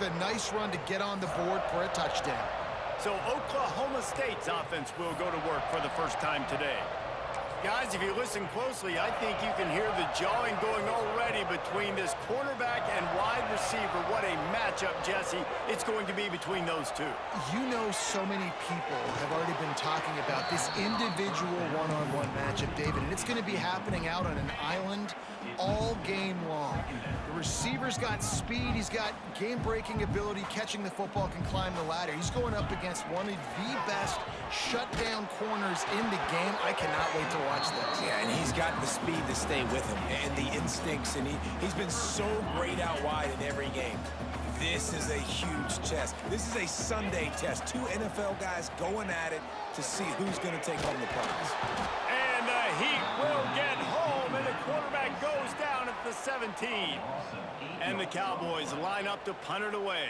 with a nice run to get on the board for a touchdown. So Oklahoma State's offense will go to work for the first time today. Guys, if you listen closely, I think you can hear the jawing going already between this cornerback and wide receiver. What a matchup, Jesse, it's going to be between those two. You know, so many people have already been talking about this individual one-on-one matchup, David, and it's going to be happening out on an island all game long. The receiver's got speed, he's got game-breaking ability, catching the football, can climb the ladder. He's going up against one of the best shutdown corners in the game. I cannot wait to watch this. Yeah, and he's got the speed to stay with him and the instincts, and he's been so great out wide in every game. This is a huge test. This is a Sunday test. Two NFL guys going at it to see who's going to take home the prize. And the Heat will get home, and the quarterback goes down at the 17. And the Cowboys line up to punt it away.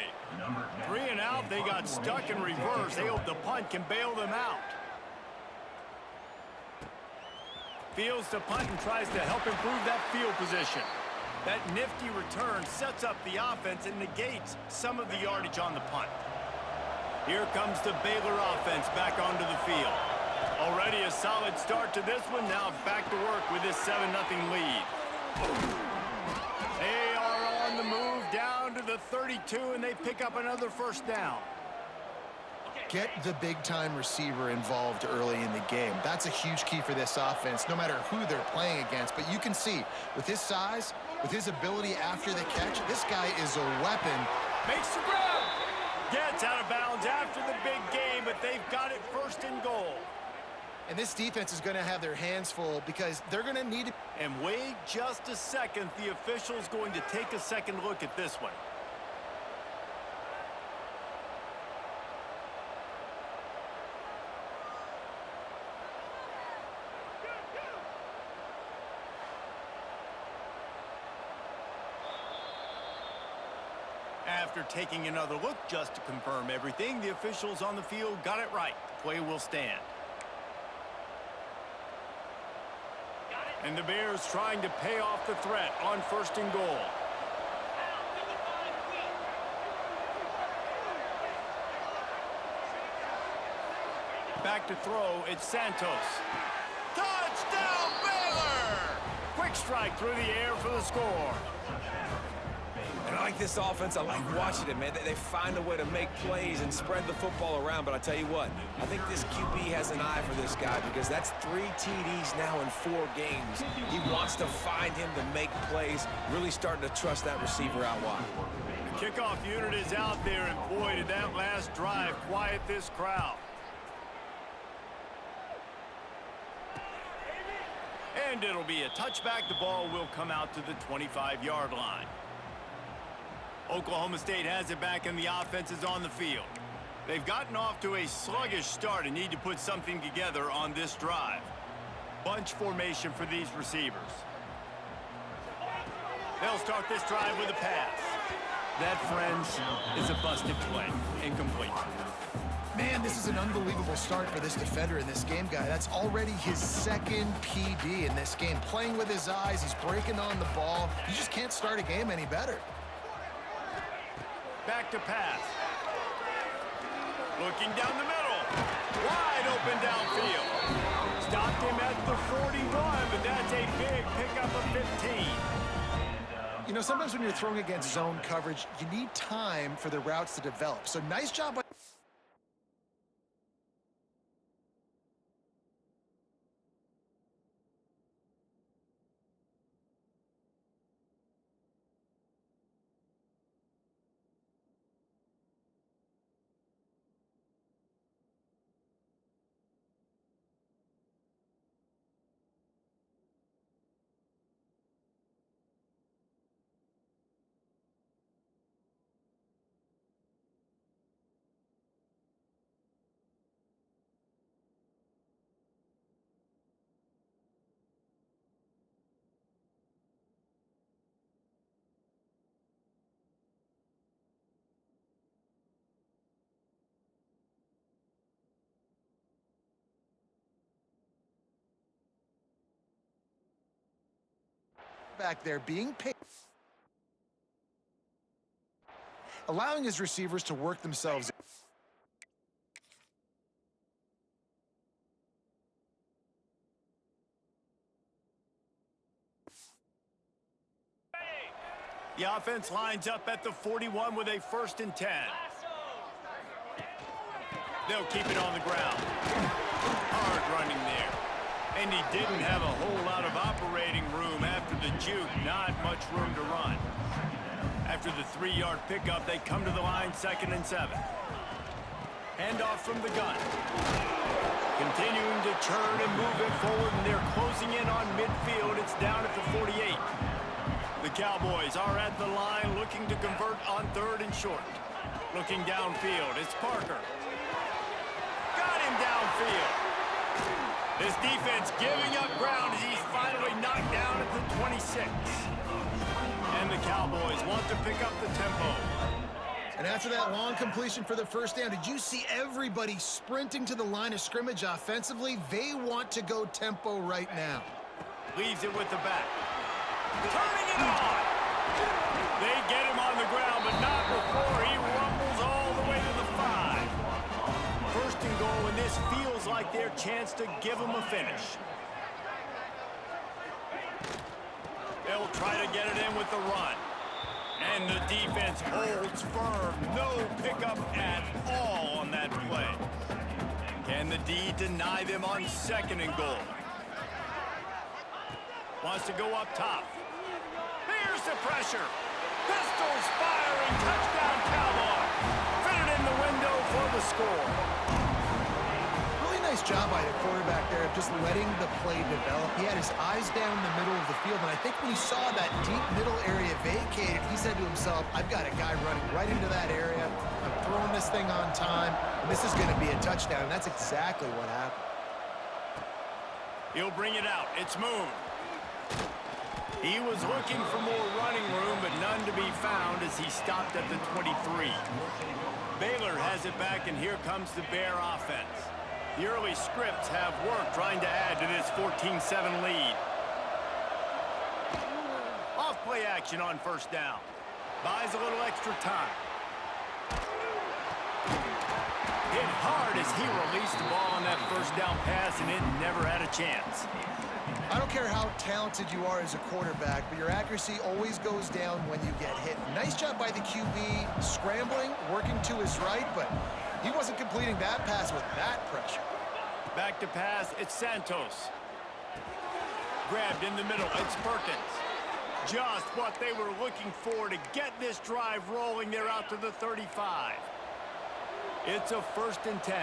3 and out, they got stuck in reverse. They hope the punt can bail them out. Fields to punt and tries to help improve that field position. That nifty return sets up the offense and negates some of the yardage on the punt. Here comes the Baylor offense back onto the field. Already a solid start to this one. Now back to work with this 7-0 lead. They are on the move down to the 32, and they pick up another first down. Get the big-time receiver involved early in the game. That's a huge key for this offense, no matter who they're playing against. But you can see, with his size, with his ability after the catch, this guy is a weapon. Makes the grab. Gets out of bounds after the big game, but they've got it first and goal. And this defense is going to have their hands full because they're going to need to... And wait just a second. The official's going to take a second look at this one. After taking another look just to confirm everything, the officials on the field got it right. The play will stand. And the Bears trying to pay off the threat on first and goal. Back to throw, it's Santos. Touchdown, Baylor! Quick strike through the air for the score. And I like this offense. I like watching it, man. They find a way to make plays and spread the football around. But I tell you what, I think this QB has an eye for this guy because that's 3 TDs now in 4 games. He wants to find him to make plays, really starting to trust that receiver out wide. The kickoff unit is out there, and boy, did that last drive quiet this crowd. And it'll be a touchback. The ball will come out to the 25-yard line. Oklahoma State has it back, and the offense is on the field. They've gotten off to a sluggish start and need to put something together on this drive. Bunch formation for these receivers. They'll start this drive with a pass. That, friends, is a busted play. Incomplete. Man, this is an unbelievable start for this defender in this game, guy. That's already his 2nd PD in this game. Playing with his eyes, he's breaking on the ball. You just can't start a game any better. Back to pass. Looking down the middle. Wide open downfield. Stopped him at the 41, but that's a big pickup of 15. You know, sometimes when you're throwing against zone coverage, you need time for the routes to develop. So nice job by... back there being paid. allowing his receivers to work themselves. The offense lines up at the 41 with a 1st and 10. They'll keep it on the ground. Hard running there. And he didn't have a whole lot of operating room after the juke. Not much room to run. After the 3-yard pickup, they come to the line 2nd and 7. Handoff from the gun. Continuing to churn and move it forward, and they're closing in on midfield. It's down at the 48. The Cowboys are at the line looking to convert on 3rd and short. Looking downfield, it's Parker. Got him downfield. This defense giving up ground as he's finally knocked down at the 26. And the Cowboys want to pick up the tempo. And after that long completion for the 1st down, did you see everybody sprinting to the line of scrimmage offensively? They want to go tempo right now. Leaves it with the back. Turning it on. They get him on the ground, but not before he rumbles all the way to the 5. 1st and goal, and this feels like their chance to give him a finish. They'll try to get it in with the run. And the defense holds firm. No pickup at all on that play. Can the D deny them on 2nd and goal? Wants to go up top. Here's the pressure. Pistols firing. Touchdown, Cowboys. Fit it in the window for the score. Really nice job by the quarterback there of just letting the play develop. He had his eyes down in the middle of the field, and I think when he saw that deep middle area vacated, he said to himself, I've got a guy running right into that area. I'm throwing this thing on time, and this is going to be a touchdown, and that's exactly what happened. He'll bring it out. It's Moon. He was looking for more running room, but none to be found as he stopped at the 23. Baylor has it back, and here comes the Bear offense. The early scripts have worked trying to add to this 14-7 lead. Off play action on 1st down. Buys a little extra time. Hit hard as he released the ball on that 1st down pass, and it never had a chance. I don't care how talented you are as a quarterback, but your accuracy always goes down when you get hit. Nice job by the QB scrambling, working to his right, but he wasn't completing that pass with that pressure. Back to pass, it's Santos. Grabbed in the middle, it's Perkins. Just what they were looking for to get this drive rolling. They're out to the 35. It's a 1st and 10.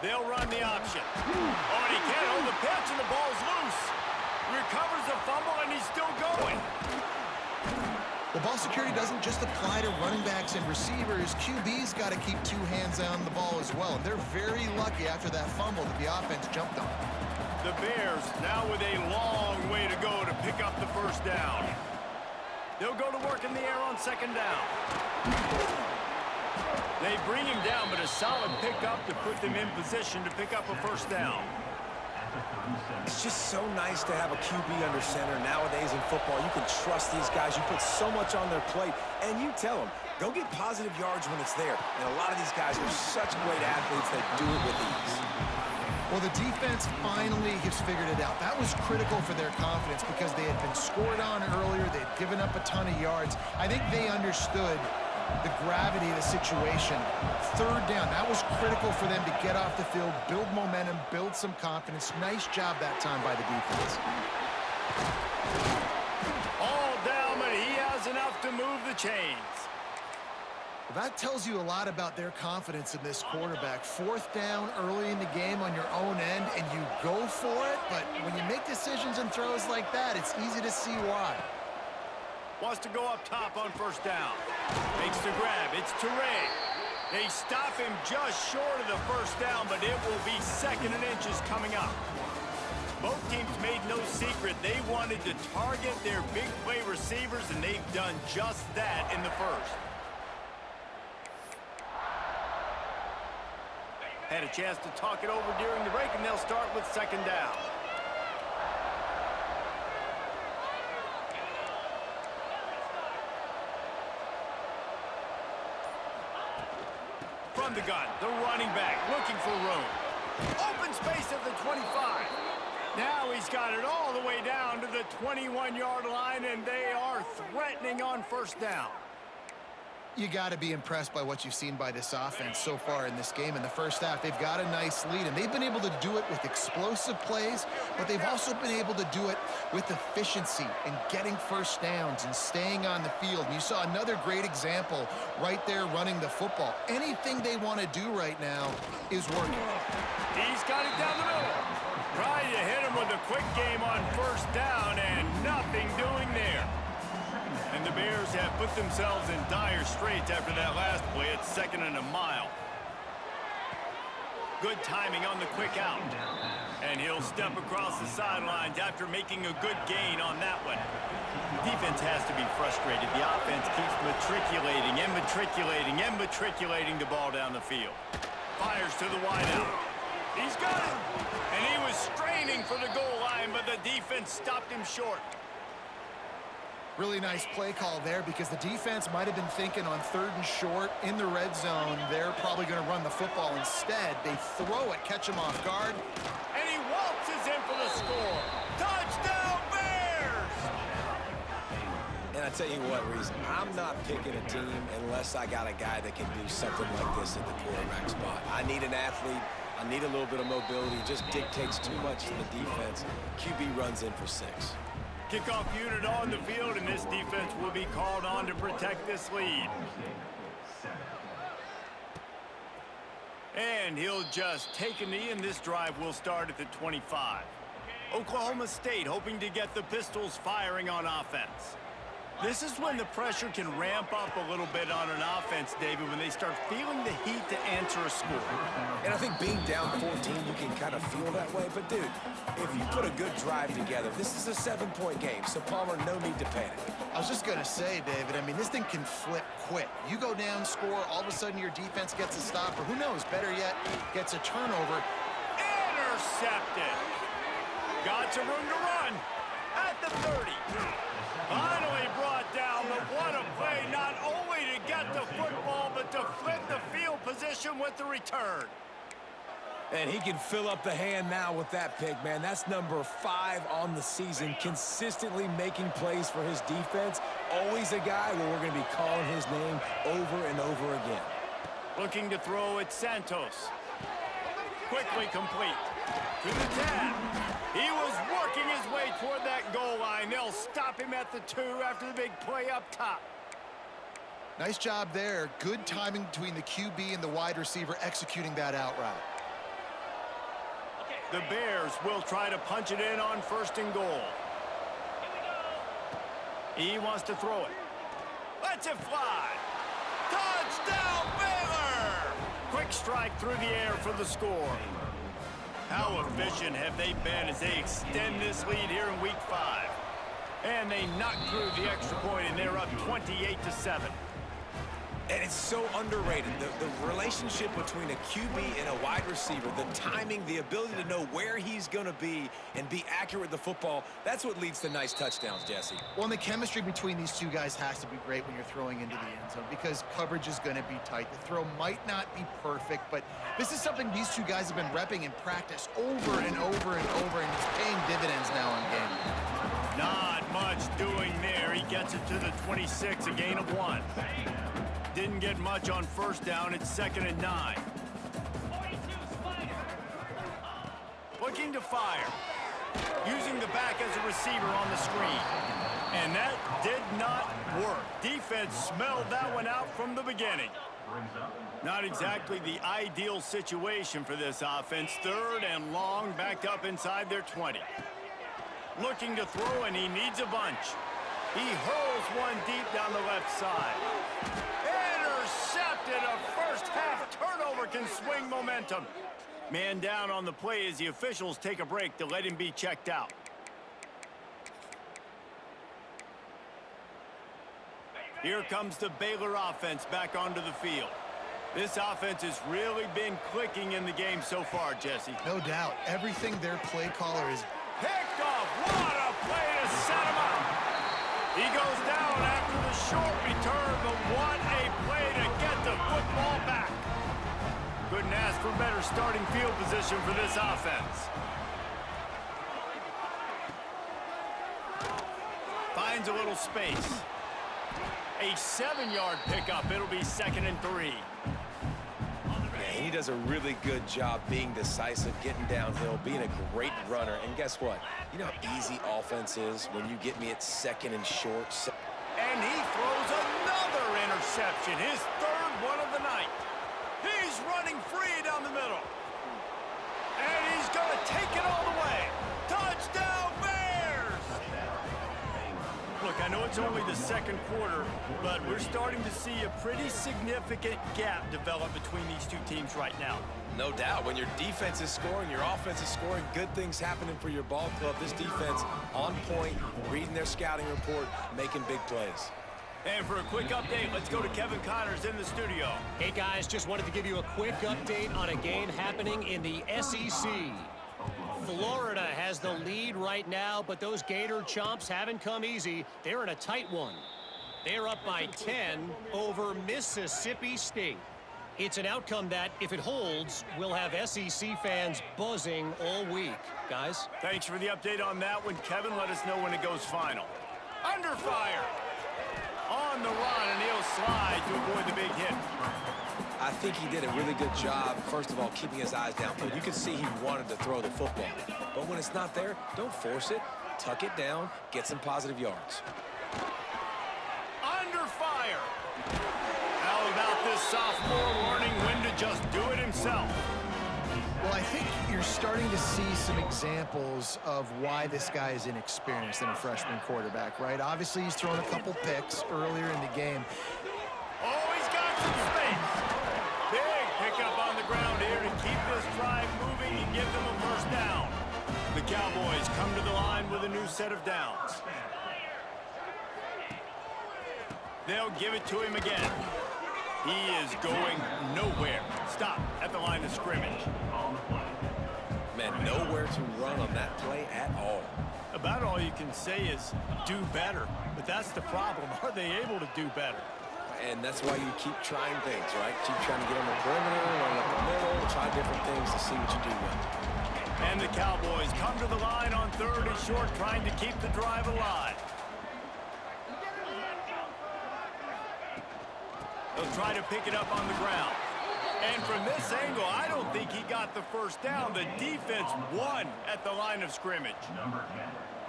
They'll run the option. Oh, and he can't hold the pitch, and the ball's loose. Recovers the fumble, and he's still going. The ball security doesn't just apply to running backs and receivers. QB's got to keep 2 hands on the ball as well. And they're very lucky after that fumble that the offense jumped on. The Bears now with a long way to go to pick up the 1st down. They'll go to work in the air on 2nd down. They bring him down, but a solid pickup to put them in position to pick up a 1st down. It's just so nice to have a QB under center nowadays in football. You can trust these guys. You put so much on their plate, and you tell them, go get positive yards when it's there. And a lot of these guys are such great athletes that do it with ease. Well, the defense finally has figured it out. That was critical for their confidence because they had been scored on earlier. They had given up a ton of yards. I think they understood the gravity of the situation. 3rd down, that was critical for them to get off the field, build momentum, build some confidence. Nice job that time by the defense. All down, but he has enough to move the chains. Well, that tells you a lot about their confidence in this quarterback. 4th down early in the game on your own end, and you go for it, but when you make decisions and throws like that, it's easy to see why. Wants to go up top on 1st down. Makes the grab. It's Toure. They stop him just short of the 1st down, but it will be 2nd and inches coming up. Both teams made no secret they wanted to target their big play receivers, and they've done just that in the 1st. Had a chance to talk it over during the break, and they'll start with 2nd down. on the gun. The running back looking for room. Open space at the 25. Now he's got it all the way down to the 21-yard line, and they are threatening on first down. You got to be impressed by what you've seen by this offense so far in this game. In the first half, they've got a nice lead, and they've been able to do it with explosive plays, but they've also been able to do it with efficiency and getting first downs and staying on the field. And you saw another great example right there running the football. Anything they want to do right now is working. He's got it down the middle. Trying to hit him with a quick game on first down, and nothing doing there. And the Bears have put themselves in dire straits after that last play. It's 2nd and a mile. Good timing on the quick out. And he'll step across the sidelines after making a good gain on that one. Defense has to be frustrated. The offense keeps matriculating and matriculating and matriculating the ball down the field. Fires to the wideout. He's got it. And he was straining for the goal line, but the defense stopped him short. Really nice play call there because the defense might have been thinking on 3rd and short in the red zone. They're probably going to run the football instead. They throw it, catch him off guard. And he waltzes in for the score. Touchdown, Bears! And I tell you what, Reese, I'm not picking a team unless I got a guy that can do something like this at the quarterback spot. I need an athlete. I need a little bit of mobility. It just dictates too much to the defense. QB runs in for 6. Kickoff unit on the field, and this defense will be called on to protect this lead. And he'll just take a knee, and this drive will start at the 25. Oklahoma State hoping to get the Pistols firing on offense. This is when the pressure can ramp up a little bit on an offense, David, when they start feeling the heat to answer a score. And I think being down 14, you can kind of feel that way. But, dude, if you put a good drive together, this is a 7-point game, so Palmer, no need to panic. I was just going to say, David, I mean, this thing can flip quick. You go down, score, all of a sudden your defense gets a stop, or who knows, better yet, gets a turnover. Intercepted. Got some room to run at the 30. Finally brought down, but what a play, not only to get the football, but to flip the field position with the return. And he can fill up the hand now with that pick, man. That's number 5 on the season, consistently making plays for his defense. Always a guy where we're going to be calling his name over and over again. Looking to throw at Santos. Quickly complete. To the 10. He was working his way toward that goal line. They'll stop him at the 2 after the big play up top. Nice job there. Good timing between the QB and the wide receiver executing that out route. The Bears will try to punch it in on 1st and goal. He wants to throw it. Lets it fly. Touchdown, Baylor! Quick strike through the air for the score. How efficient have they been as they extend this lead here in Week 5? And they knock through the extra point, and they're up 28-7. And it's so underrated. The relationship between a QB and a wide receiver, the timing, the ability to know where he's going to be and be accurate with the football, that's what leads to nice touchdowns, Jesse. Well, and the chemistry between these two guys has to be great when you're throwing into the end zone because coverage is going to be tight. The throw might not be perfect, but this is something these two guys have been repping in practice over and over and over, and it's paying dividends now in game. Not much doing there. He gets it to the 26, a gain of 1. Didn't get much on 1st down. It's 2nd and 9. Looking to fire. Using the back as a receiver on the screen. And that did not work. Defense smelled that one out from the beginning. Not exactly the ideal situation for this offense. 3rd and long, backed up inside their 20. Looking to throw, and he needs a bunch. He hurls one deep down the left side. Intercepted. A first-half turnover can swing momentum. Man down on the play as the officials take a break to let him be checked out. Here comes the Baylor offense back onto the field. This offense has really been clicking in the game so far, Jesse. No doubt. Everything their play caller is Picked off. What a play to set him up. He goes down after the short return, but what a play to get the football back. Couldn't ask for better starting field position for this offense. Finds a little space. A 7-yard pickup. It'll be 2nd and 3. Yeah, he does a really good job being decisive, getting downhill, being a great runner. And guess what? You know how easy offense is when you get me at 2nd and short. And he throws another interception, his 3rd one of the night. He's running free down the middle. And he's going to take it all the way. Touchdown, Bears! Look, I know it's only the 2nd quarter, but we're starting to see a pretty significant gap develop between these two teams right now. No doubt. When your defense is scoring, your offense is scoring, good things happening for your ball club. This defense on point, reading their scouting report, making big plays. And for a quick update, let's go to Kevin Connors in the studio. Hey, guys, just wanted to give you a quick update on a game happening in the SEC. Florida has the lead right now, but those Gator Chomps haven't come easy. They're in a tight one. They're up by 10 over Mississippi State. It's an outcome that, if it holds, will have SEC fans buzzing all week. Guys? Thanks for the update on that one, Kevin. Let us know when it goes final. Under fire. On the run, and he'll slide to avoid the big hit. I think he did a really good job, first of all, keeping his eyes downfield. You could see he wanted to throw the football. But when it's not there, don't force it. Tuck it down, get some positive yards. Under fire. How about this sophomore learning when to just do it himself? Well, I think you're starting to see some examples of why this guy is inexperienced in a freshman quarterback, right? Obviously, he's thrown a couple picks earlier in the game. Oh, he's got some space. Big pickup on the ground here to keep this drive moving and give them a first down. The Cowboys come to the line with a new set of downs. They'll give it to him again. He is going nowhere. Stop at the line of scrimmage. Man, nowhere to run on that play at all. About all you can say is do better. But that's the problem. Are they able to do better? And that's why you keep trying things, right? Keep trying to get on the perimeter, run up the middle, try different things to see what you do well. And the Cowboys come to the line on 3rd and short, trying to keep the drive alive. They'll try to pick it up on the ground. And from this angle, I don't think he got the first down. The defense won at the line of scrimmage.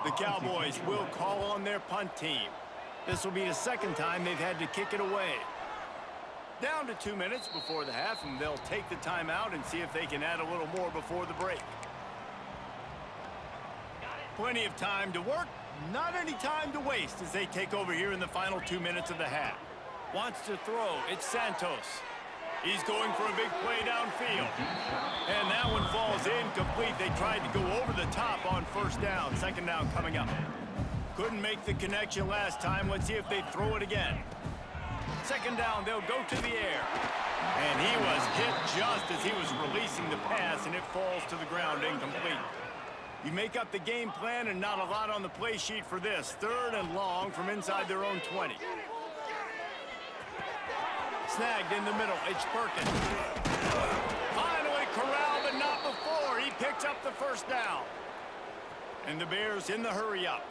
The Cowboys will call on their punt team. This will be the 2nd time they've had to kick it away. Down to 2 minutes before the half, and they'll take the timeout and see if they can add a little more before the break. Plenty of time to work, not any time to waste as they take over here in the final 2 minutes of the half. Wants to throw, it's Santos. He's going for a big play downfield. And that one falls incomplete. They tried to go over the top on 1st down. 2nd down coming up. Couldn't make the connection last time. Let's see if they throw it again. 2nd down, they'll go to the air. And he was hit just as he was releasing the pass, and it falls to the ground incomplete. You make up the game plan and not a lot on the play sheet for this. 3rd and long from inside their own 20. Snagged in the middle, it's Perkins. Finally corralled, but not before. He picks up the 1st down. And the Bears in the hurry up.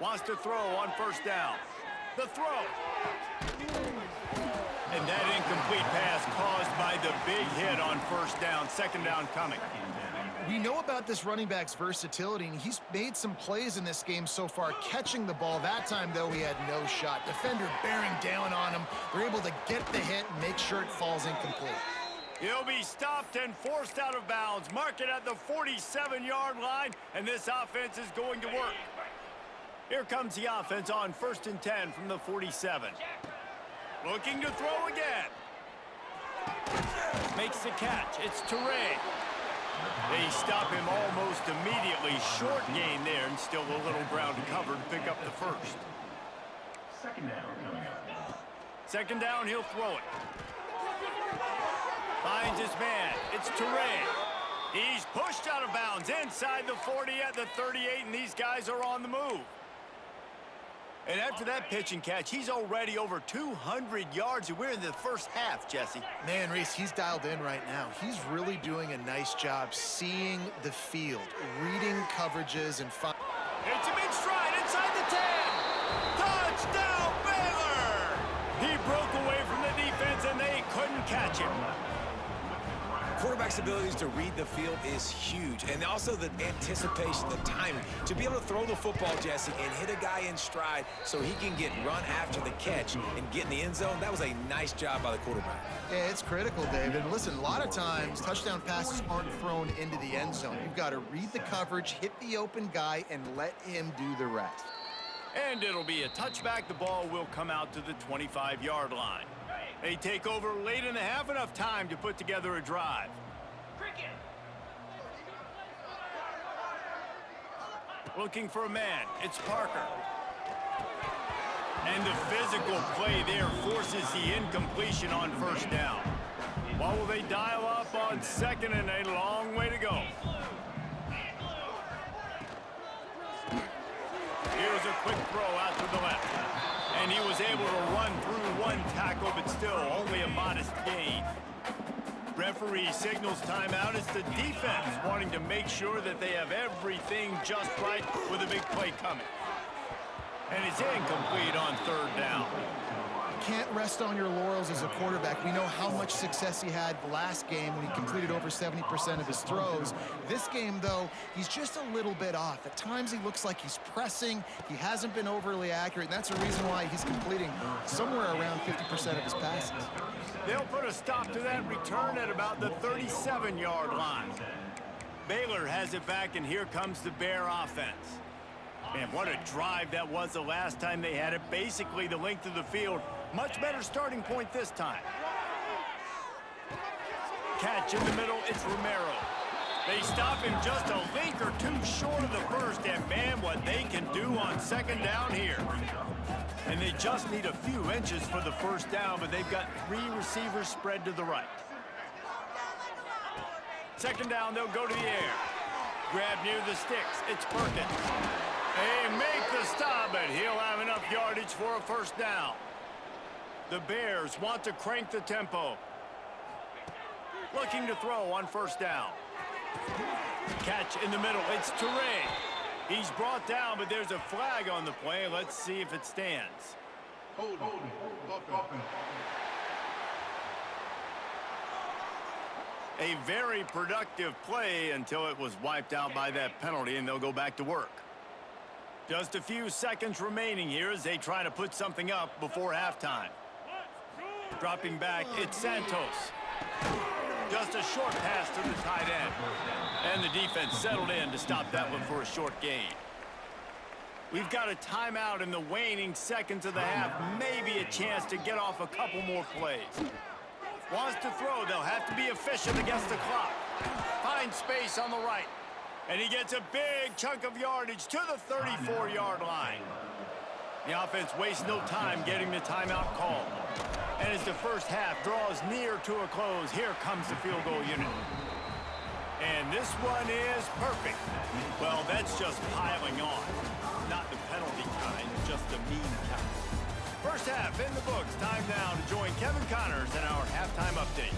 Wants to throw on 1st down. The throw. And that incomplete pass caused by the big hit on 1st down. 2nd down coming. We know about this running back's versatility, and he's made some plays in this game so far, catching the ball. That time, though, he had no shot. Defender bearing down on him. They're able to get the hit and make sure it falls incomplete. He'll be stopped and forced out of bounds. Mark it at the 47-yard line, and this offense is going to work. Here comes the offense on 1st and 10 from the 47. Looking to throw again. Makes the catch. It's Toure. They stop him almost immediately. Short gain there, and still a little ground to cover to pick up the 1st. 2nd down, he'll throw it. Finds his man. It's Toure. He's pushed out of bounds inside the 40 at the 38, and these guys are on the move. And after that pitch and catch, he's already over 200 yards, and we're in the first half, Jesse. Man, Reese, he's dialed in right now. He's really doing a nice job seeing the field, reading coverages, and It's a big stride inside the 10. Touchdown, Baylor! He broke away from the defense, and they couldn't catch him. Quarterback's abilities to read the field is huge, and also the anticipation, the timing. To be able to throw the football, Jesse, and hit a guy in stride so he can get run after the catch and get in the end zone, that was a nice job by the quarterback. Yeah, it's critical, David. Listen, a lot of times, touchdown passes aren't thrown into the end zone. You've got to read the coverage, hit the open guy, and let him do the rest. And it'll be a touchback. The ball will come out to the 25-yard line. They take over late in the half, enough time to put together a drive. Looking for a man. It's Parker. And the physical play there forces the incompletion on first down. What will they dial up on second, and a long way to go? Here's a quick throw out to the left. And he was able to run through one tackle, but still only a modest gain. Referee signals timeout. It's the defense wanting to make sure that they have everything just right with a big play coming. And it's incomplete on third down. Can't rest on your laurels as a quarterback. We know how much success he had last game when he completed over 70% of his throws. This game, though, he's just a little bit off. At times, he looks like he's pressing. He hasn't been overly accurate, and that's the reason why he's completing somewhere around 50% of his passes. They'll put a stop to that return at about the 37-yard line. Baylor has it back, and here comes the Bear offense. Man, what a drive that was the last time they had it. Basically the length of the field. Much better starting point this time. Catch in the middle, it's Romero. They stop him just a link or two short of the first, and man, what they can do on second down here. And they just need a few inches for the first down, but they've got three receivers spread to the right. Second down, they'll go to the air. Grab near the sticks, it's Perkins. They make the stop, but he'll have enough yardage for a first down. The Bears want to crank the tempo. Looking to throw on first down. Catch in the middle, it's Toure. He's brought down, but there's a flag on the play. Let's see if it stands. A very productive play until it was wiped out by that penalty, and they'll go back to work. Just a few seconds remaining here as they try to put something up before halftime. Dropping back, it's Santos. Just a short pass to the tight end. And the defense settled in to stop that one for a short gain. We've got a timeout in the waning seconds of the half. Maybe a chance to get off a couple more plays. Wants to throw. They'll have to be efficient against the clock. Finds space on the right. And he gets a big chunk of yardage to the 34-yard line. The offense wastes no time getting the timeout called. And as the first half draws near to a close, here comes the field goal unit. And this one is perfect. Well, that's just piling on. Not the penalty kind, just the mean kind. First half in the books. Time now to join Kevin Connors in our halftime update.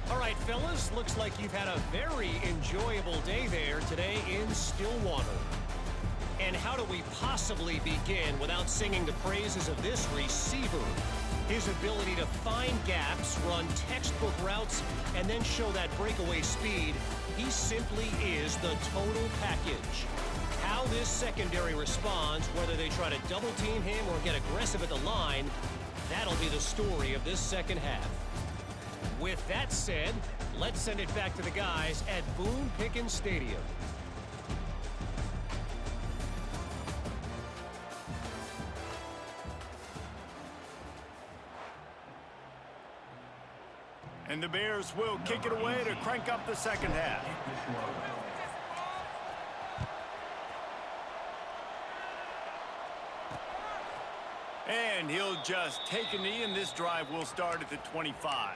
All right, fellas, looks like you've had a very enjoyable day there today in Stillwater. And how do we possibly begin without singing the praises of this receiver? His ability to find gaps, run textbook routes, and then show that breakaway speed. He simply is the total package. How this secondary responds, whether they try to double team him or get aggressive at the line, that'll be the story of this second half. With that said, let's send it back to the guys at Boone Pickens Stadium. And the Bears will kick it away to crank up the second half. And he'll just take a knee, and this drive will start at the 25.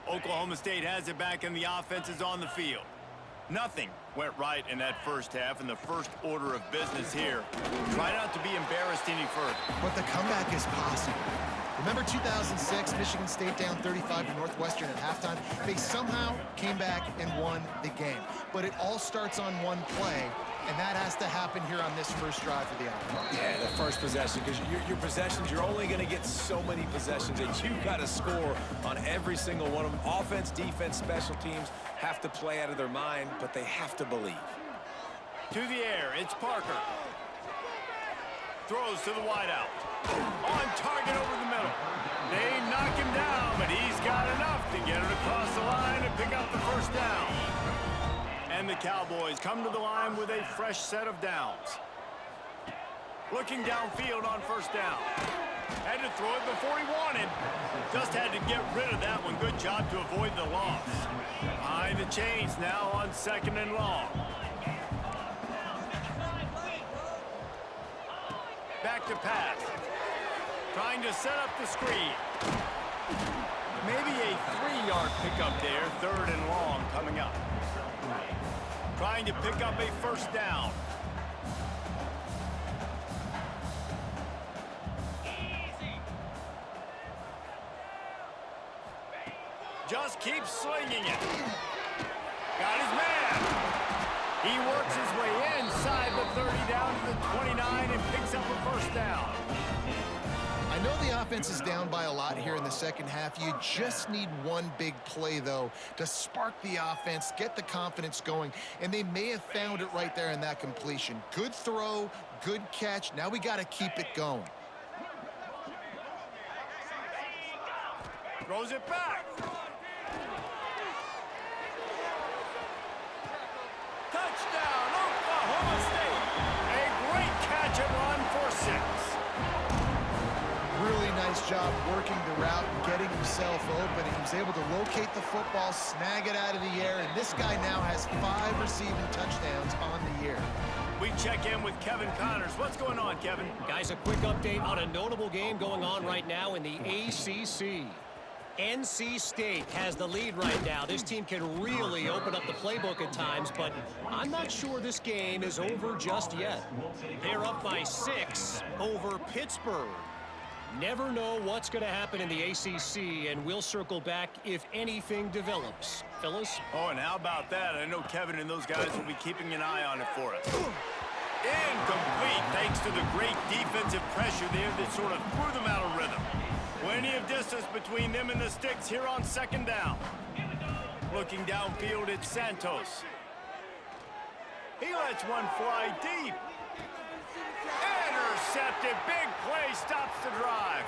Oklahoma State has it back, and the offense is on the field. Nothing went right in that first half, and the first order of business here. Try not to be embarrassed any further. But the comeback is possible. Remember 2006, Michigan State down 35 to Northwestern at halftime? They somehow came back and won the game. But it all starts on one play, and that has to happen here on this first drive for the offense. Yeah, the first possession, because your possessions, you're only going to get so many possessions, and you've got to score on every single one of them. Offense, defense, special teams have to play out of their mind, but they have to believe. To the air, it's Parker. Throws to the wideout. On target over the middle. They knock him down, but he's got enough to get it across the line and pick up the first down. And the Cowboys come to the line with a fresh set of downs. Looking downfield on first down. Had to throw it before he wanted. Just had to get rid of that one. Good job to avoid the loss. Behind the chains now on 2nd and long. Back to pass. Trying to set up the screen. Maybe a 3-yard pickup there. 3rd and long coming up. Trying to pick up a first down. Just keeps slinging it. Got his man. He works his way inside the 30 down to the 29 and picks up a first down. I know the offense is down by a lot here in the second half. You just need one big play, though, to spark the offense, get the confidence going, and they may have found it right there in that completion. Good throw, good catch. Now we got to keep it going. Throws it back. Touchdown, Oklahoma State. A great catch and run for 6. Really nice job working the route and getting himself open. He was able to locate the football, snag it out of the air, and this guy now has 5 receiving touchdowns on the year. We check in with Kevin Connors. What's going on, Kevin? Guys, a quick update on a notable game going on right now in the ACC. NC State has the lead right now. This team can really open up the playbook at times, but I'm not sure this game is over just yet. They're up by 6 over Pittsburgh. Never know what's going to happen in the ACC, and we'll circle back if anything develops. Phyllis? Oh, and how about that? I know Kevin and those guys will be keeping an eye on it for us. Incomplete, thanks to the great defensive pressure there that sort of threw them out of rhythm. Plenty of distance between them and the sticks here on 2nd down. Looking downfield, it's Santos. He lets one fly deep. Intercepted. Big play stops the drive.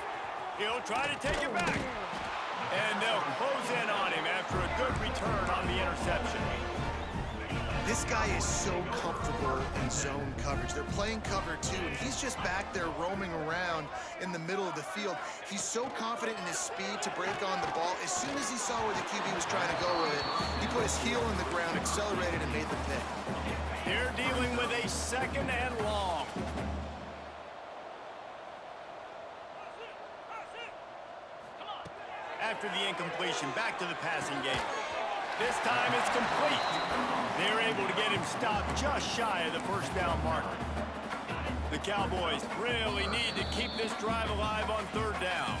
He'll try to take it back. And they'll close in on him after a good return on the interception. This guy is so comfortable in zone coverage. They're playing cover 2, and he's just back there roaming around in the middle of the field. He's so confident in his speed to break on the ball. As soon as he saw where the QB was trying to go with it, he put his heel in the ground, accelerated, and made the pick. They're dealing with a 2nd and long. After the incompletion, back to the passing game. This time it's complete. They're able to get him stopped just shy of the first down marker. The Cowboys really need to keep this drive alive on 3rd down.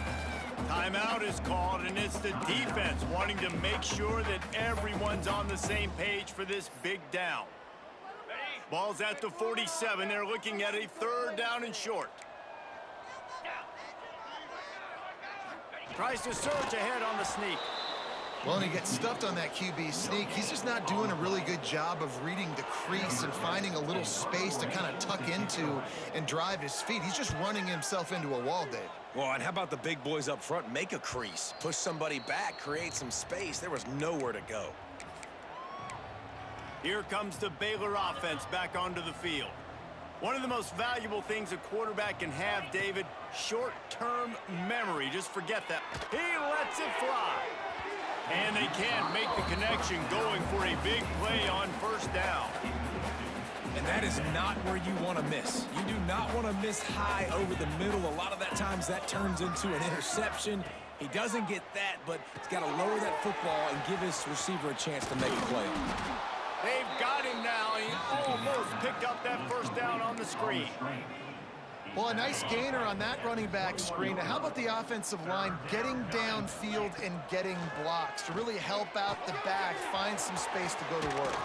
Timeout is called, and it's the defense wanting to make sure that everyone's on the same page for this big down. Ball's at the 47. They're looking at a 3rd down and short. Tries to surge ahead on the sneak. Well, and he gets stuffed on that QB sneak. He's just not doing a really good job of reading the crease and finding a little space to kind of tuck into and drive his feet. He's just running himself into a wall, Dave. Well, and how about the big boys up front? Make a crease, push somebody back, create some space. There was nowhere to go. Here comes the Baylor offense back onto the field. One of the most valuable things a quarterback can have, David, short-term memory. Just forget that. He lets it fly. And they can't make the connection going for a big play on 1st down. And that is not where you want to miss. You do not want to miss high over the middle. A lot of that times that turns into an interception. He doesn't get that, but he's got to lower that football and give his receiver a chance to make a play. They've got him now picked up that first down on the screen. Well, a nice gainer on that running back screen. Now, how about the offensive line getting downfield and getting blocks to really help out the back, find some space to go to work?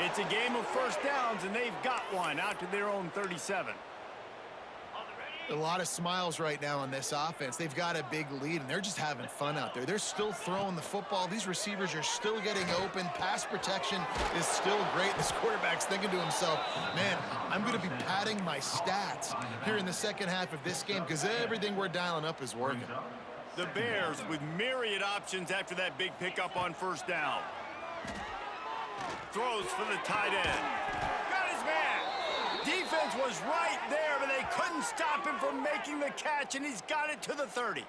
It's a game of first downs, and they've got one out to their own 37. A lot of smiles right now on this offense. They've got a big lead, and they're just having fun out there. They're still throwing the football. These receivers are still getting open. Pass protection is still great. This quarterback's thinking to himself, man, I'm going to be padding my stats here in the second half of this game because everything we're dialing up is working. The Bears with myriad options after that big pickup on first down. Throws for the tight end. Got his man. Defense was right there, but they couldn't stop him from making the catch, and he's got it to the 30.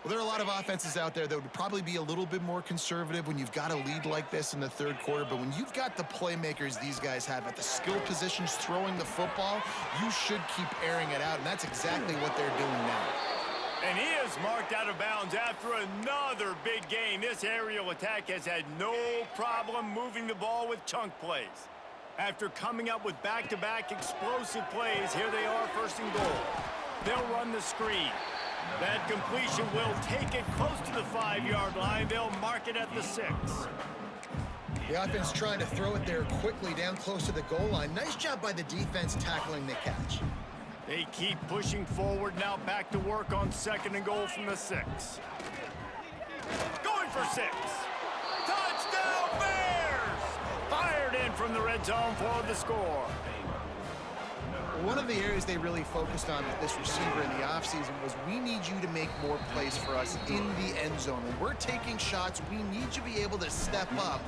Well, there are a lot of offenses out there that would probably be a little bit more conservative when you've got a lead like this in the third quarter, but when you've got the playmakers these guys have at the skill positions throwing the football, you should keep airing it out, and that's exactly what they're doing now. And he is marked out of bounds after another big gain. This aerial attack has had no problem moving the ball with chunk plays. After coming up with back-to-back explosive plays, here they are, first and goal. They'll run the screen. That completion will take it close to the 5-yard line. They'll mark it at the 6. The offense trying to throw it there quickly down close to the goal line. Nice job by the defense tackling the catch. They keep pushing forward, now back to work on second and goal from the 6. Going for 6. Touchdown Bears! Fired in from the red zone for the score. One of the areas they really focused on with this receiver in the offseason was we need you to make more plays for us in the end zone. When we're taking shots, we need you to be able to step up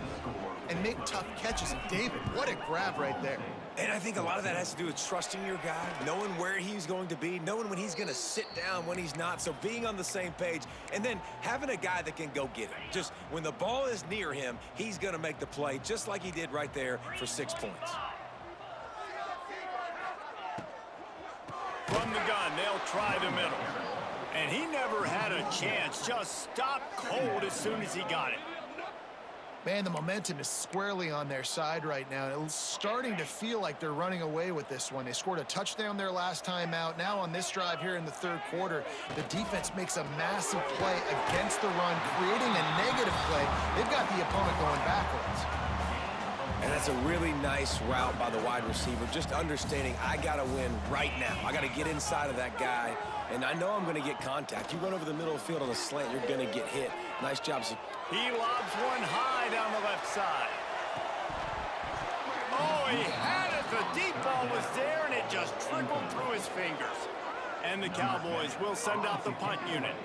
and make tough catches. And David, what a grab right there. And I think a lot of that has to do with trusting your guy, knowing where he's going to be, knowing when he's going to sit down, when he's not, so being on the same page, and then having a guy that can go get it. Just when the ball is near him, he's going to make the play, just like he did right there for 6 points. From the gun, they'll try the middle. And he never had a chance, just stopped cold as soon as he got it. Man, the momentum is squarely on their side right now. It's starting to feel like they're running away with this one. They scored a touchdown their last time out. Now on this drive here in the third quarter, the defense makes a massive play against the run, creating a negative play. They've got the opponent going backwards. And that's a really nice route by the wide receiver, just understanding I got to win right now. I got to get inside of that guy, and I know I'm going to get contact. You run over the middle of the field on a slant, you're going to get hit. Nice job. He lobs one high down the left side. Oh, he had it. The deep ball was there, and it just trickled through his fingers. And the Cowboys will send out the punt unit.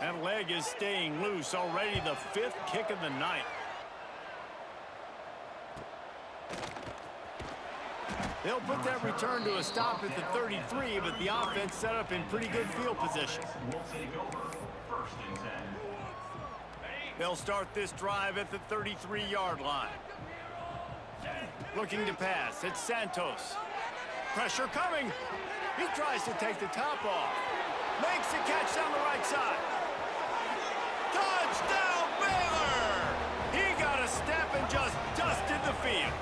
That leg is staying loose. Already the 5th kick of the night. They'll put that return to a stop at the 33, but the offense set up in pretty good field position. They'll start this drive at the 33-yard line. Looking to pass. It's Santos. Pressure coming. He tries to take the top off. Makes the catch down the right side. Touchdown, Baylor! He got a step and just dusted the field.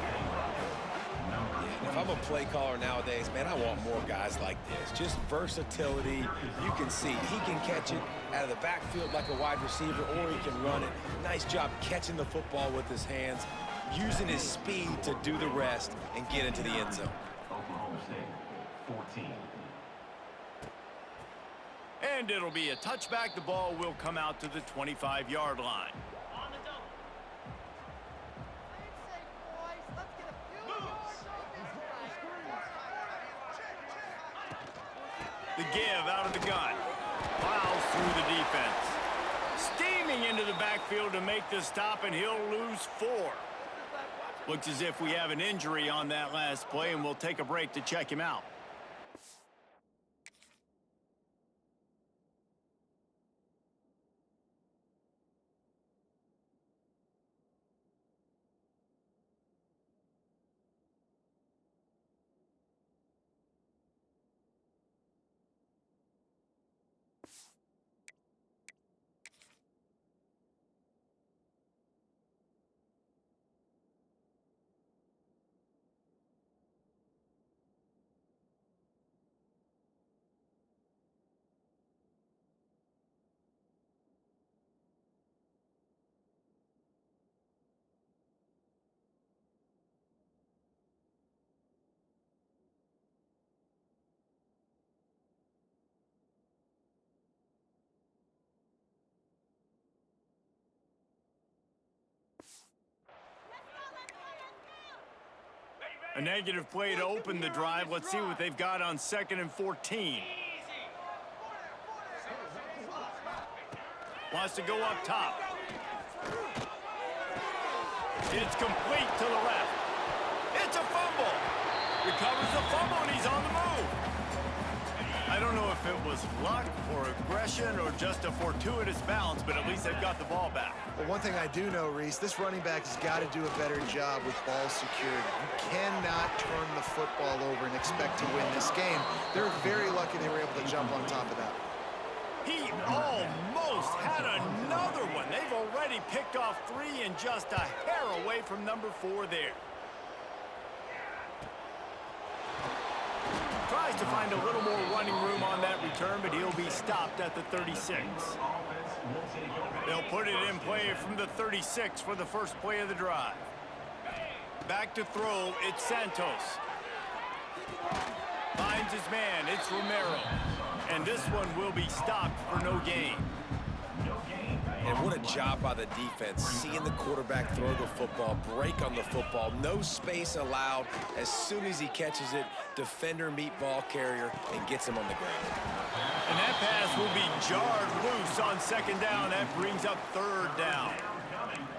If I'm a play caller nowadays, man, I want more guys like this. Just versatility. You can see he can catch it out of the backfield like a wide receiver, or he can run it. Nice job catching the football with his hands, using his speed to do the rest and get into the end zone. Oklahoma State, 14. And it'll be a touchback. The ball will come out to the 25-yard line. The give out of the gun. Plows through the defense. Steaming into the backfield to make the stop, and he'll lose 4. Looks as if we have an injury on that last play, and we'll take a break to check him out. A negative play to open the drive. Let's see what they've got on 2nd and 14. Wants to go up top. It's complete to the left. It's a fumble. Recovers the fumble, and he's on the move. I don't know if it was luck or aggression or just a fortuitous bounce, but at least they've got the ball back. Well, one thing I do know, Reese, this running back has got to do a better job with ball security. You cannot turn the football over and expect to win this game. They're very lucky they were able to jump on top of that. He almost had another one. They've already picked off 3 and just a hair away from number 4 there. Tries to find a little more running room on that return, but he'll be stopped at the 36. They'll put it in play from the 36 for the first play of the drive. Back to throw, it's Santos. Finds his man, it's Romero. And this one will be stopped for no gain. And what a job by the defense, seeing the quarterback throw the football, break on the football, no space allowed. As soon as he catches it, defender meet ball carrier and gets him on the ground. And that pass will be jarred loose on 2nd down. That brings up 3rd down.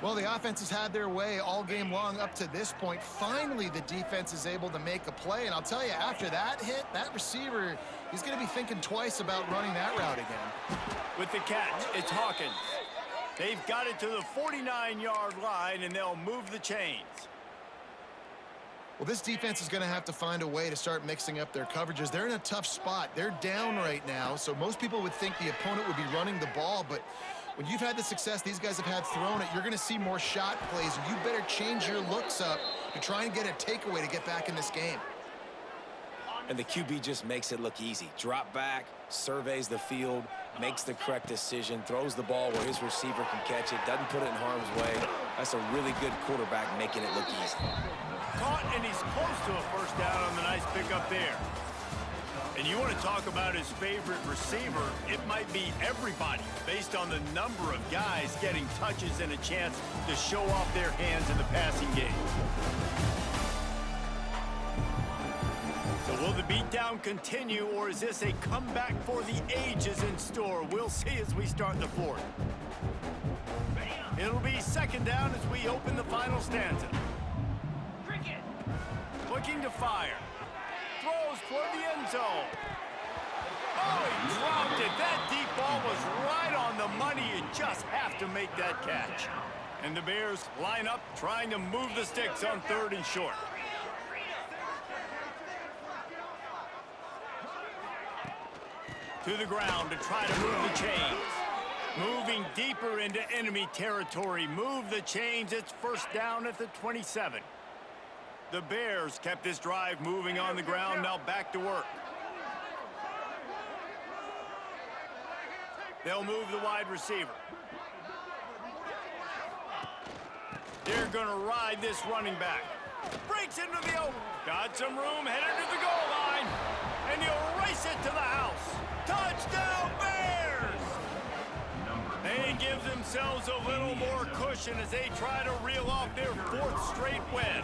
Well, the offense has had their way all game long up to this point. Finally, the defense is able to make a play. And I'll tell you, after that hit, that receiver, he's going to be thinking twice about running that route again. With the catch, it's Hawkins. They've got it to the 49-yard line, and they'll move the chains. Well, this defense is going to have to find a way to start mixing up their coverages. They're in a tough spot. They're down right now, so most people would think the opponent would be running the ball, but when you've had the success these guys have had throwing it, you're going to see more shot plays, and you better change your looks up to try and get a takeaway to get back in this game. And the QB just makes it look easy. Drop back, surveys the field, makes the correct decision, throws the ball where his receiver can catch it, doesn't put it in harm's way. That's a really good quarterback making it look easy. Caught, and he's close to a first down on the nice pickup there. And you want to talk about his favorite receiver, it might be everybody based on the number of guys getting touches and a chance to show off their hands in the passing game. So will the beatdown continue, or is this a comeback for the ages in store? We'll see as we start the 4th. It'll be 2nd down as we open the final stanza. Looking to fire. Throws toward the end zone. Oh, he dropped it. That deep ball was right on the money. You just have to make that catch. And the Bears line up trying to move the sticks on 3rd and short. To the ground to try to move the chains. Moving deeper into enemy territory. Move the chains. It's first down at the 27. The Bears kept this drive moving on the ground. Now back to work. They'll move the wide receiver. They're going to ride this running back. Breaks into the open. Got some room, headed to the goal line. And he'll race it to the house. Touchdown, Bears! They give themselves a little more cushion as they try to reel off their 4th straight win.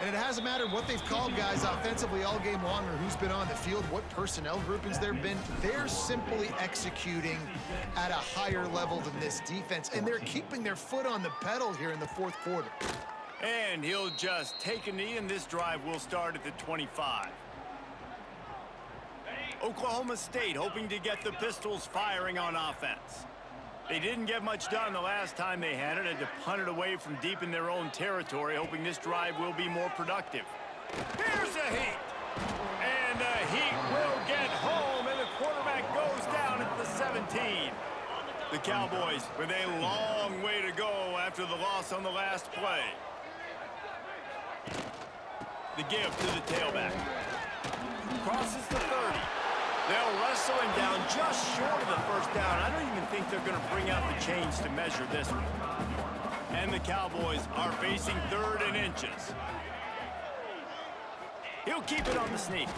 And it hasn't mattered what they've called guys offensively all game long or who's been on the field, what personnel groupings there have been. They're simply executing at a higher level than this defense, and they're keeping their foot on the pedal here in the 4th quarter. And he'll just take a knee, and this drive will start at the 25. Oklahoma State hoping to get the Pistols firing on offense. They didn't get much done the last time they had it. Had to punt it away from deep in their own territory, hoping this drive will be more productive. Here's the heat. And the heat will get home, and the quarterback goes down at the 17. The Cowboys with a long way to go after the loss on the last play. The give to the tailback. Crosses the 30. They'll wrestle him down just short of the first down. I don't even think they're going to bring out the chains to measure this one. And the Cowboys are facing 3rd and inches. He'll keep it on the sneak.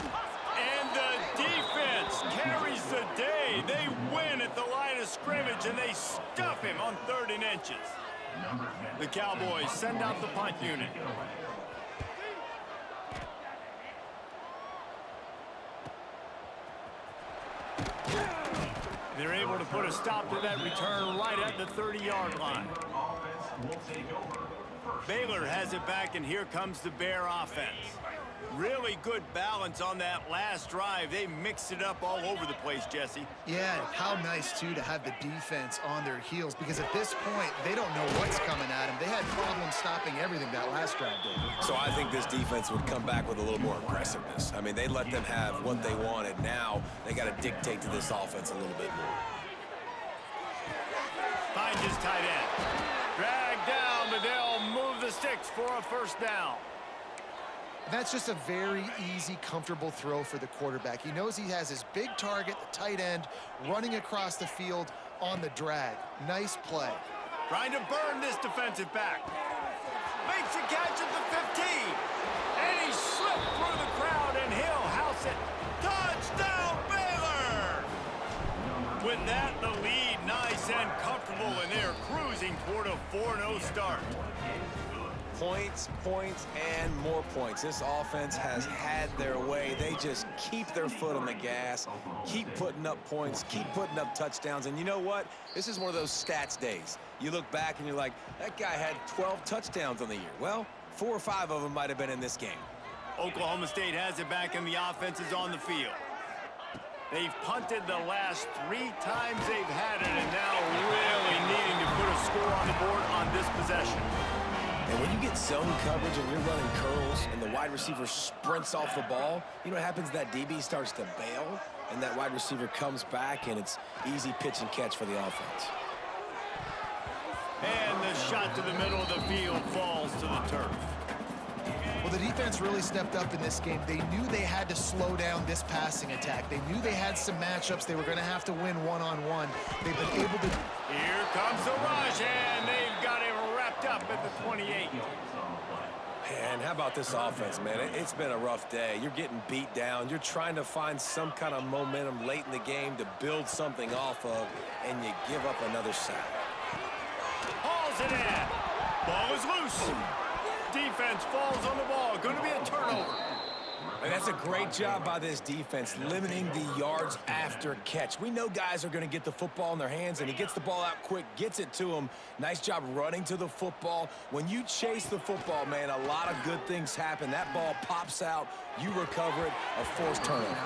And the defense carries the day. They win at the line of scrimmage, and they stuff him on 3rd and inches. The Cowboys send out the punt unit. They're able to put a stop to that return right at the 30-yard line. Baylor has it back, and here comes the Bear offense. Really good balance on that last drive. They mixed it up all over the place, Jesse. Yeah, how nice, too, to have the defense on their heels, because at this point, they don't know what's coming at them. They had problems stopping everything that last drive did. So I think this defense would come back with a little more aggressiveness. I mean, they let them have what they wanted. Now they got to dictate to this offense a little bit more. Finds his tight end. Drag down, but they'll move the sticks for a first down. That's just a very easy, comfortable throw for the quarterback. He knows he has his big target, the tight end, running across the field on the drag. Nice play. Trying to burn this defensive back. Makes a catch at the 15. And he slipped through the crowd, and he'll house it. Touchdown, Baylor! With that, the lead nice and comfortable, and they're cruising toward a 4-0 start. Points, points, and more points. This offense has had their way. They just keep their foot on the gas, keep putting up points, keep putting up touchdowns. And you know what? This is one of those stats days. You look back and you're like, that guy had 12 touchdowns on the year. Well, 4 or 5 of them might have been in this game. Oklahoma State has it back, and the offense is on the field. They've punted the last 3 times they've had it, and now really needing to put a score on the board on this possession. And when you get zone coverage and you're running curls and the wide receiver sprints off the ball, you know what happens? That DB starts to bail, and that wide receiver comes back, and it's easy pitch and catch for the offense. And the shot to the middle of the field falls to the turf. Well, the defense really stepped up in this game. They knew they had to slow down this passing attack. They knew they had some matchups they were going to have to win one-on-one. They've been able to... Here comes the rush, and they've got him wrapped up at the 28. Man, how about this offense, man? It's been a rough day. You're getting beat down. You're trying to find some kind of momentum late in the game to build something off of, and you give up another sack. Hauls it in. Ball is loose. Defense falls on the ball. Going to be a turnover. And that's a great job by this defense, limiting the yards after catch. We know guys are going to get the football in their hands, and he gets the ball out quick, gets it to him. Nice job running to the football. When you chase the football, man, a lot of good things happen. That ball pops out, you recover it, a forced turnover.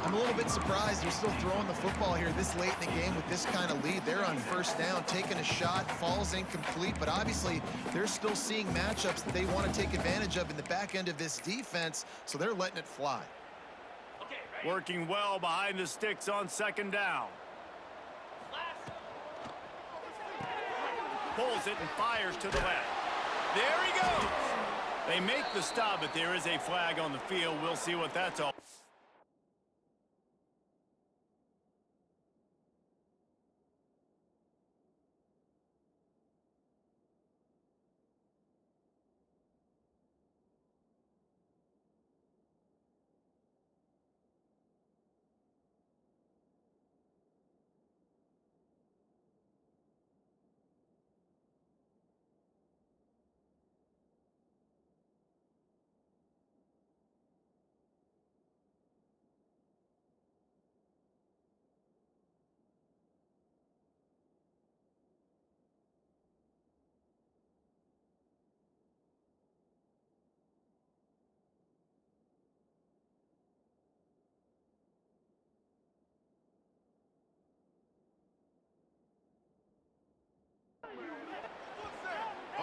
I'm a little bit surprised they're still throwing the football here this late in the game with this kind of lead. They're on first down, taking a shot, falls incomplete, but obviously they're still seeing matchups that they want to take advantage of in the back end of this defense, so they're letting it fly. Working well behind the sticks on second down. Pulls it and fires to the left. There he goes. They make the stop, but there is a flag on the field. We'll see what that's all.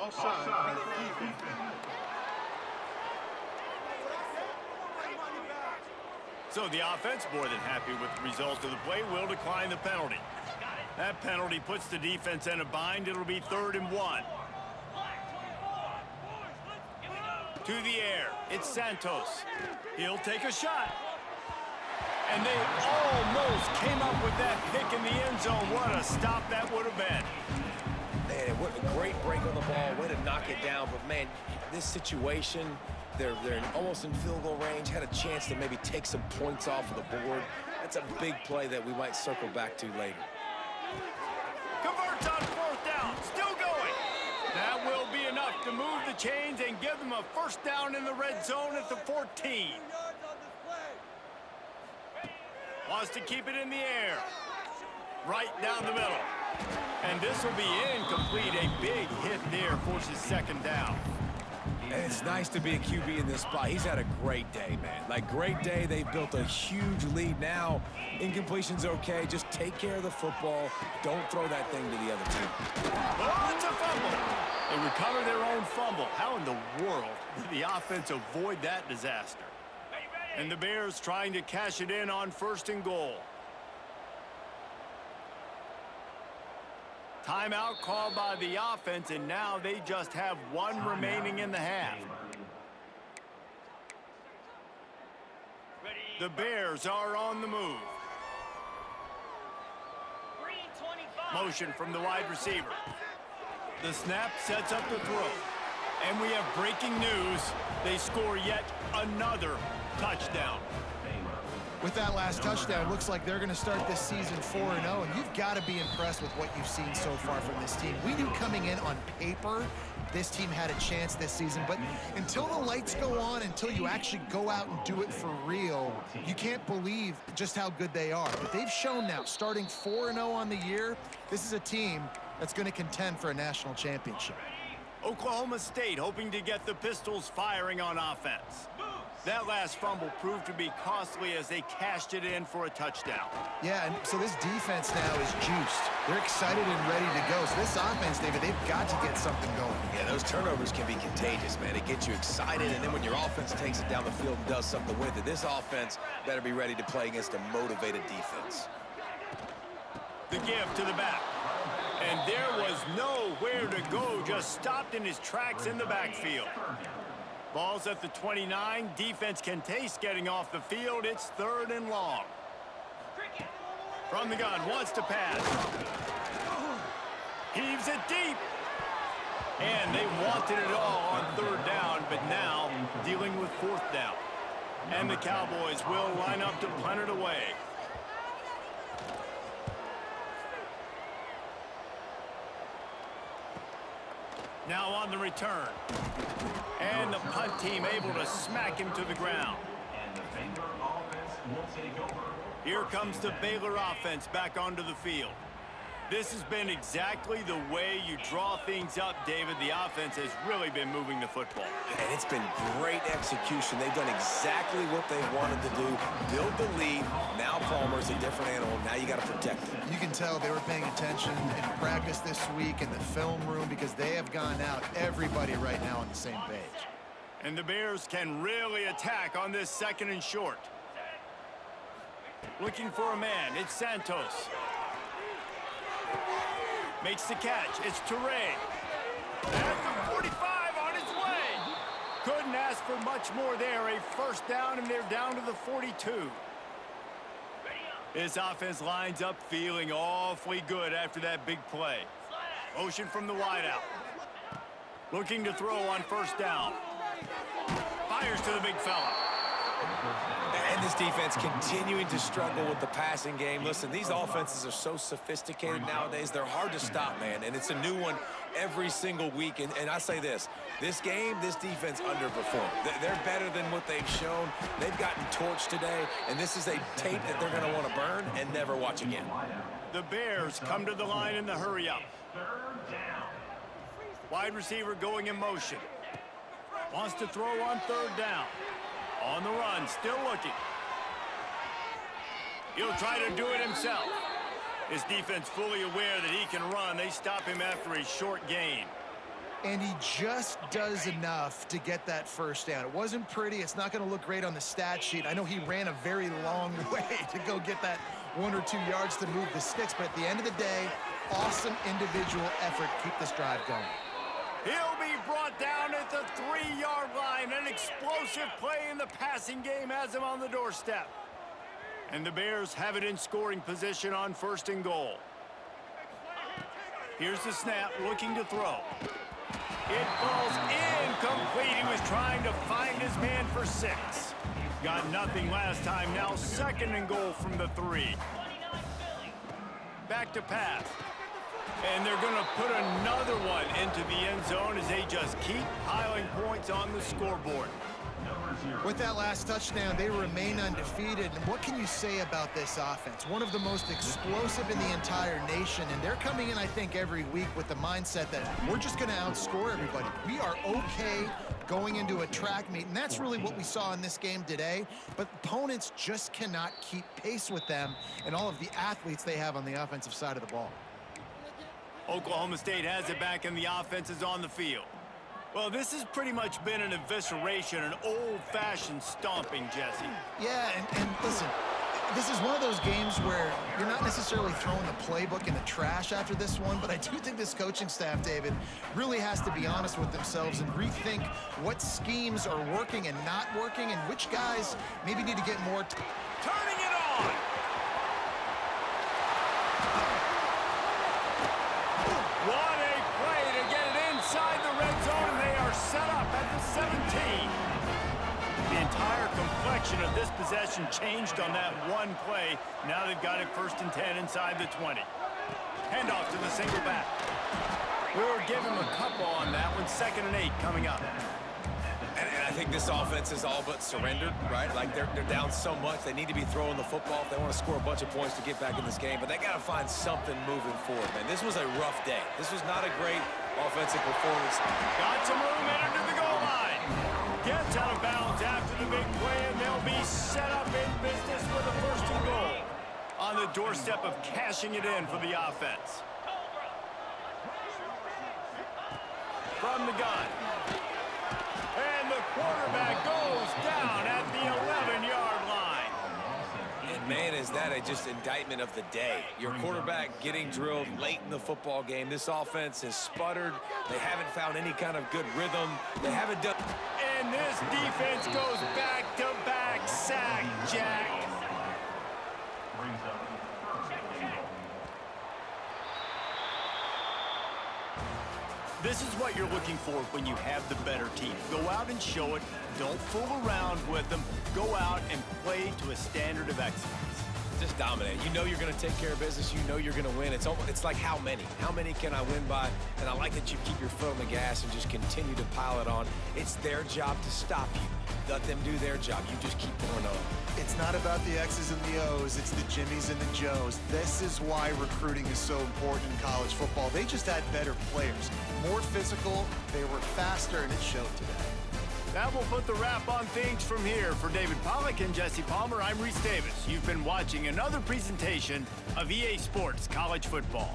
Offside. So the offense, more than happy with the result of the play, will decline the penalty. That penalty puts the defense in a bind. It'll be 3rd and 1. To the air. It's Santos. He'll take a shot. And they almost came up with that pick in the end zone. What a stop that would have been. Man, what a great break on the ball. Way to knock it down. But, man, this situation, they're almost in field goal range. Had a chance to maybe take some points off of the board. That's a big play that we might circle back to later. Converts on 4th down. Still going. That will be enough to move the chains and give them a first down in the red zone at the 14. Wants to keep it in the air. Right down the middle. And this will be incomplete. A big hit there forces second down. And it's nice to be a QB in this spot. He's had a great day, man. Like, great day. They've built a huge lead now. Incompletion's okay. Just take care of the football. Don't throw that thing to the other team. Oh, it's a fumble. They recover their own fumble. How in the world did the offense avoid that disaster? And the Bears trying to cash it in on 1st and goal. Timeout called by the offense, and now they just have one remaining in the half. The Bears are on the move. Motion from the wide receiver. The snap sets up the throw. And we have breaking news. They score yet another touchdown. With that last touchdown, it looks like they're going to start this season 4-0, and you've got to be impressed with what you've seen so far from this team. We knew coming in on paper this team had a chance this season, but until the lights go on, until you actually go out and do it for real, you can't believe just how good they are. But they've shown now, starting 4-0 on the year, this is a team that's going to contend for a national championship. Oklahoma State hoping to get the Pistols firing on offense. That last fumble proved to be costly as they cashed it in for a touchdown. Yeah, and so this defense now is juiced. They're excited and ready to go. So this offense, David, they've got to get something going. Yeah, those turnovers can be contagious, man. It gets you excited, and then when your offense takes it down the field and does something with it, this offense better be ready to play against a motivated defense. The give to the back. And there was nowhere to go, just stopped in his tracks in the backfield. Ball's at the 29. Defense can taste getting off the field. It's 3rd and long. From the gun, wants to pass. Heaves it deep. And they wanted it all on 3rd down, but now dealing with 4th down. And the Cowboys will line up to punt it away. Now on the return. And the punt team able to smack him to the ground. And the Baylor offense will take over. Here comes the Baylor offense back onto the field. This has been exactly the way you draw things up, David. The offense has really been moving the football. And it's been great execution. They've done exactly what they wanted to do. Build the lead. Now Palmer's a different animal. Now you got to protect him. You can tell they were paying attention in practice this week in the film room because they have gone out, everybody right now on the same page. And the Bears can really attack on this 2nd and short. Looking for a man. It's Santos. Makes the catch. It's Toure. At the 45 on his way. Couldn't ask for much more there. A 1st down, and they're down to the 42. This offense lines up feeling awfully good after that big play. Motion from the wideout. Looking to throw on 1st down. Fires to the big fella. And this defense continuing to struggle with the passing game. Listen, these offenses are so sophisticated nowadays. They're hard to stop, man. And it's a new one every single week. And I say this game, this defense underperformed. They're better than what they've shown. They've gotten torched today. And this is a tape that they're going to want to burn and never watch again. The Bears come to the line in the hurry-up. 3rd down. Wide receiver going in motion. Wants to throw on 3rd down. On the run, still looking. He'll try to do it himself. His defense fully aware that he can run. They stop him after a short gain. And he just does enough to get that 1st down. It wasn't pretty. It's not going to look great on the stat sheet. I know he ran a very long way to go get that 1 or 2 yards to move the sticks, but at the end of the day, awesome individual effort to keep this drive going. He'll be brought down at the 3-yard line. An explosive play in the passing game has him on the doorstep. And the Bears have it in scoring position on 1st and goal. Here's the snap, looking to throw. It falls incomplete. He was trying to find his man for 6. Got nothing last time. Now 2nd and goal from the 3. Back to pass. And they're going to put another one into the end zone as they just keep piling points on the scoreboard. With that last touchdown, they remain undefeated. And what can you say about this offense? One of the most explosive in the entire nation. And they're coming in, I think, every week with the mindset that we're just going to outscore everybody. We are okay going into a track meet. And that's really what we saw in this game today. But opponents just cannot keep pace with them and all of the athletes they have on the offensive side of the ball. Oklahoma State has it back, and the offense is on the field. Well, this has pretty much been an evisceration, an old-fashioned stomping, Jesse. Yeah, and listen, this is one of those games where you're not necessarily throwing the playbook in the trash after this one, but I do think this coaching staff, David, really has to be honest with themselves and rethink what schemes are working and not working and which guys maybe need to get more. Turning it on! What a play to get it inside the red zone, and they are set up at the 17. The entire complexion of this possession changed on that one play. Now they've got it 1st and 10 inside the 20. Handoff to the single back. We'll give him a couple on that one. 2nd and 8 coming up. And I think this offense is all but surrendered, right? Like they're down so much, they need to be throwing the football if they want to score a bunch of points to get back in this game. But they got to find something moving forward, man. This was a rough day. This was not a great offensive performance. Got some room into the goal line. Gets out of bounds after the big play, and they'll be set up in business with a 1st and goal. On the doorstep of cashing it in for the offense. From the gun. And the quarterback goes down at the 11-yard line. And man, is that a just indictment of the day. Your quarterback getting drilled late in the football game. This offense has sputtered. They haven't found any kind of good rhythm. They haven't done... And this defense goes back-to-back sack, Jack. This is what you're looking for when you have the better team. Go out and show it. Don't fool around with them. Go out and play to a standard of excellence. Just dominate. You know you're going to take care of business. You know you're going to win. It's like how many? How many can I win by? And I like that you keep your foot on the gas and just continue to pile it on. It's their job to stop you. Let them do their job. You just keep going on. It's not about the X's and the O's. It's the Jimmies and the Joes. This is why recruiting is so important in college football. They just had better players, more physical, they were faster, and it showed today. That will put the wrap on things from here. For David Pollack and Jesse Palmer, I'm Reese Davis. You've been watching another presentation of EA Sports College Football.